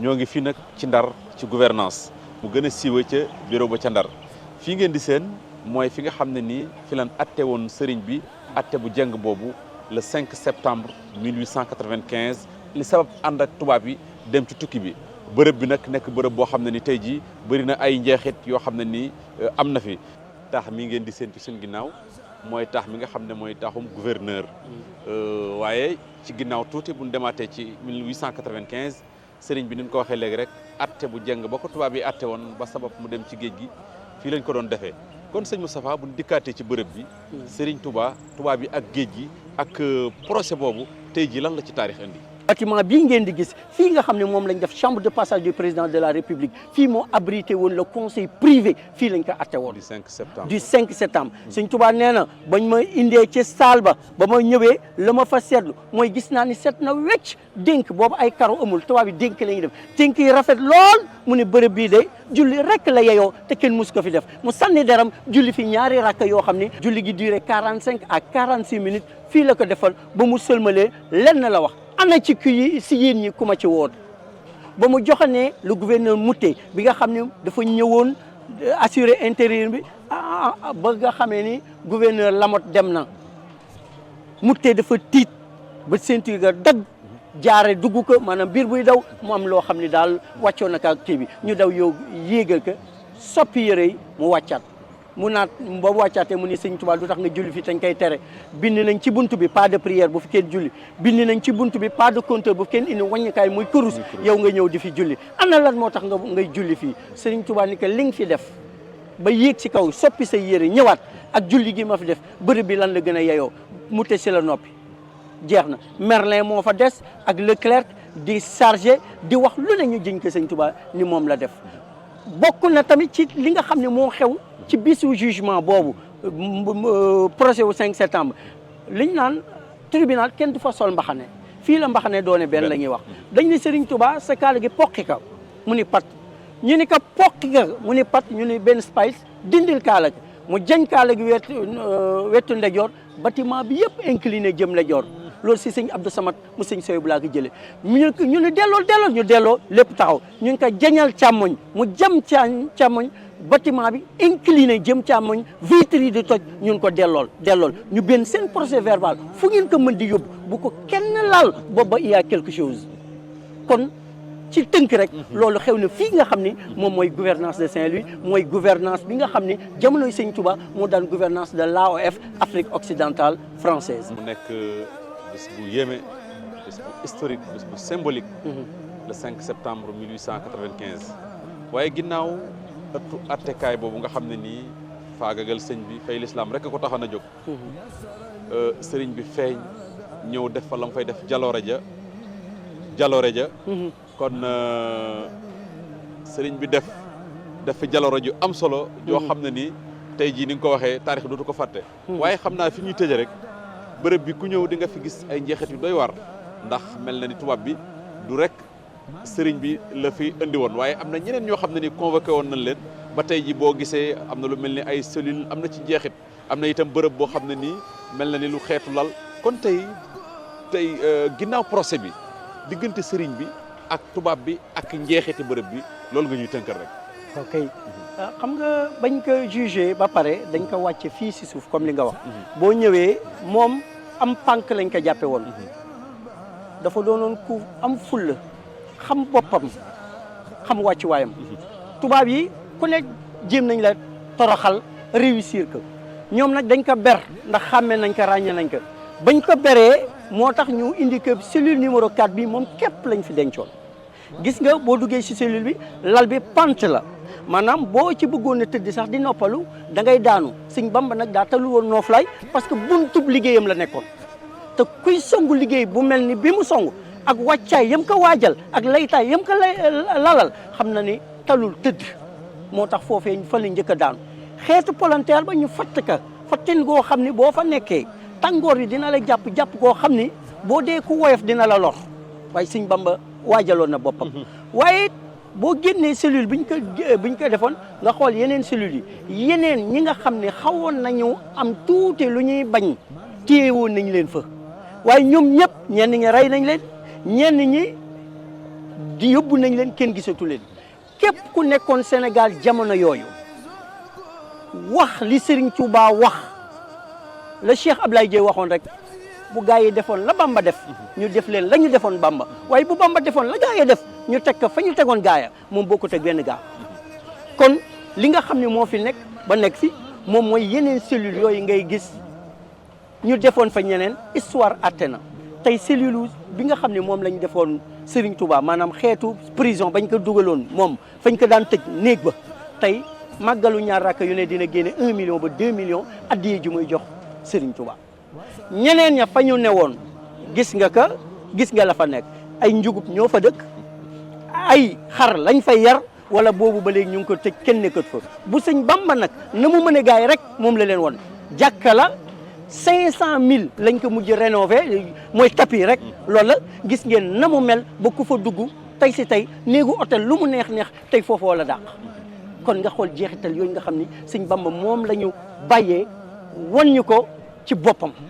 ñoo ngi fii nag ci Ndar ci gouvernance mu gën a siiwee ca bureau ba ca Ndar fii ngeen di seen mooy fi nga xam ne nii fi lan atte woon sëriñ bi atte bu jeng boobu le 5 septembre 1895 li sabab ànd ak tubaab yi dem ci tukki bi bërëb bi nag nekk bërëb boo xam ne ni tey jii bëri na ay njeexit yoo xam ne nii am na fi taax mi ngeen di seen ci suñ ginnaaw mooy taax mi nga xam ne mooy taaxum gouverneur waaye ci ginnaaw tuuti bu ñu demaatee ci 1895 sëriñ bi ni ñu ko waxee léegi rek atte bu jeng ba ko tubaab yi atte woon ba sabab mu dem ci géej gi fii lañ ko doon defee kon sëñ Moustapha bu ñu dikkaatee ci bërëb bi sëriñ tubaab yi ak géej gi ak procès boobu tey jii lan la ci taarix indi. bâtiment bii ngeen di gis fii nga xam ne moom lañ def chambre de passage du président de la république fii moo abrité woon le conseil privé fii lañ ko atte woon. du 5 septembre du 5 septembre. Sëñ Tuubaa nee na bañ ma indee ci salle ba ma ñëwee la ma fa seetlu mooy gis naa ni set na wecc dénk boobu ay karo amul tubaab yi dénk la ñuy def dénk yi rafet lool mu ne bërëb bii de julli rek la yeyoo te kenn mus ko fi def mu sànni deram julli fi ñaari rakk yoo xam ne julli gi duré 45 à 46 minutes fii la ko defal ba mu sëlmalee lenn la wax. ana ci kii si yéen ñi ku ma ci woon ba mu joxane le gouverneur Mouté bi nga xam ne dafa ñëwoon assurer intérim bi ba nga xamee ni gouverneur Lamotte dem na Mouté dafa tiit ba ceinture ga dagg jaare dugg ko maanaam biir buy daw mu am loo xam ne daal wàccoon na ka kii bi ñu daw yow yéegal ko soppi yére yi mu wàccaat mu naat boobu wàccaatee mu ni sëñ Tuubaa du tax nga julli fii tañ koy tere bind nañ ci buntu bi pas de prière bu fi kenn julli bind nañ ci buntu bi pas de compteur bu fi kenn indi wàññikaay muy kurus yow nga ñëw di fi julli ana lan moo tax nga ngay julli fii sëñ Tuubaa ni que li nga fi def ba yéeg ci kaw soppi sa yére ñëwaat ak julli gi ma fi def bërëb bi lan la gën a yeyoo mu te si la noppi jeex na Merlin moo fa des ak Leclerc di chargé di wax lu ne ñu jëñ ko sëñ Tuubaa ni moom la def bokk na tamit ci li nga xam ne moo xew ci bisu jugement boobu procès wu 5 septembre liñ naan tribunal kenn du fa sol mbaxane fii la mbaxane doone benn la ñuy wax dañ ne Serigne Touba sa kaala gi poqi ka mu ni pat ñu ni ka poqi ka mu ni pat ñu ni benn spice dindil kaala gi mu jañ kaala gi wetu ndejoor bâtiment bi yëpp incliné jëm ndejoor loolu si sëñ Abdou Samad mu sëñ Soy bu laa ko jëlee ñu ne delloo ñu delloo lépp taxaw ñu ngi ko jañal càmmoñ mu jëm càmmoñ bâtiment bi incliné jëm càmmoñ vitre yi di toj ñun ko dellool ñu benn seen procès verbal fu ngeen ko mën di yóbbu bu ko kenn laal booba il y a quelque chose kon ci tënk rek loolu xew na fii nga xam ni moom mooy gouvernance de Saint-Louis mooy gouvernance bi nga xam ni jamonoy Sëñ Touba moo daan gouvernance de l'AOF Afrique occidentale française mu nekk bés bu yéeme bés bu historique bés bu symbolique le 5 septembre 1895 waaye ginnaaw ëttu attekaay boobu nga xam ne nii faagagal sëñ bi fay lislaam rek ko taxoon a jóg sëriñ bi feeñ ñëw def fa la mu fay def jaloore ja kon sëriñ bi def fi jaloore ju am solo joo xam ne nii tey jii ni nga ko waxee taarix dootu ko fàtte waaye xam naa fi ñuy tëje rek bërëb bi ku ñëw di nga fi gis ay njeexit yu doy war ndax mel na ni tubaab bi du rek sëriñ bi la fi indi woon waaye am na ñeneen ñoo xam ne ni convoqué woon nañ leen ba tey ji boo gisee am na lu mel ni ay cellule am na ci njeexit am na itam bërëb boo xam ne nii mel na ni lu xeetu lal kon tey ginnaaw procès bi diggante sëriñ bi ak tubaab bi ak njeexiti bërëb bi loolu nga ñuy tënkal rek. ok xam nga bañ ko jugé ba pare dañ ko wàcce fii si suuf comme li nga wax. boo ñëwee moom am pànk lañ ko jàppe woon. dafa doonoon ku am fulla xam boppam xam wàccuwaayam tubaab yi ku ne jéem nañ la toroxal réussir ko ñoom nag dañ ko ber ndax xàmmee nañ ko ràññee nañ ko bañ ko beree moo tax ñu indi que cellule numéro 4 bi moom képp lañ fi dencoon gis nga boo duggee ci cellule bi lal bi pant la maanaam boo ci bëggoon a tëdd sax di noppalu da ngay daanu Sëñ Bamba nag daa talul woon nooflaay parce que buntub liggéeyam la nekkoon te kuy songu liggéey bu mel ni bi mu songu ak wàccaay yam ko waajal ak laytaay yam ko lalal xam na ni talul tëdd moo tax foofee fa la njëkk a daanu xeetu volontaire ba ñu fatt ka fattin goo xam ni boo fa nekkee tàngoor yi dina la jàpp goo xam ni boo dee ku woyof dina la lor waaye Sëñ Bamba waajaloon na boppam waaye boo génnee cellule biñ ko defoon nga xool yeneen cellules yi yeneen ñi nga xam ne xawoon nañu am tuuti lu ñuy bañ téyewoon nañ leen fa waaye ñoom ñëpp ñenn ñi rey nañ leen ñenn ñi di yóbbu nañ leen kenn gisatu leen képp ku nekkoon Sénégal jamono yooyu wax li Serigne Touba wax la Cheikh Ablaye Dieye waxoon rek bu gaa yi defoon la Bamba def ñu def leen la ñu defoon Bamba waaye bu Bamba defoon la gaa yi def ñu teg ko fa ñu tegoon gaaya moom bokkut ak benn gaa kon li nga xam ne moo fi nekk ba nekk fi moom mooy yeneen cellules yooyu ngay gis ñu defoon fa ñeneen histoire atte na tey cellule bi nga xam ne moom lañ defoon Serigne Touba maanaam xeetu prison bañ ko dugaloon moom fañ ko daan tëj néeg ba tey màggalu ñaar rakk yu ne dina génne 1 million ba 2 millions addiye ju muy jox Serigne Touba ñeneen ña fa ñu newoon gis nga ka gis nga la fa nekk ay njugub ñoo fa dëkk ay xar lañ fay yar wala boobu ba léegi ñu ngi ko tëj kenn nekkat fa bu sëñ Bamba nag na mu mën a gaay rek moom la leen woon jàkka la 500 000 lañ ko mujj rénové mooy tapis rek loolu la gis ngeen na mu mel ba ku fa dugg tey si tey néegu hôtel lu mu neex tey foofu wala dàq kon nga xool jeexital yooyu nga xam ni sëñ Bamba moom la ñu bàyyee wan ñu ko ci boppam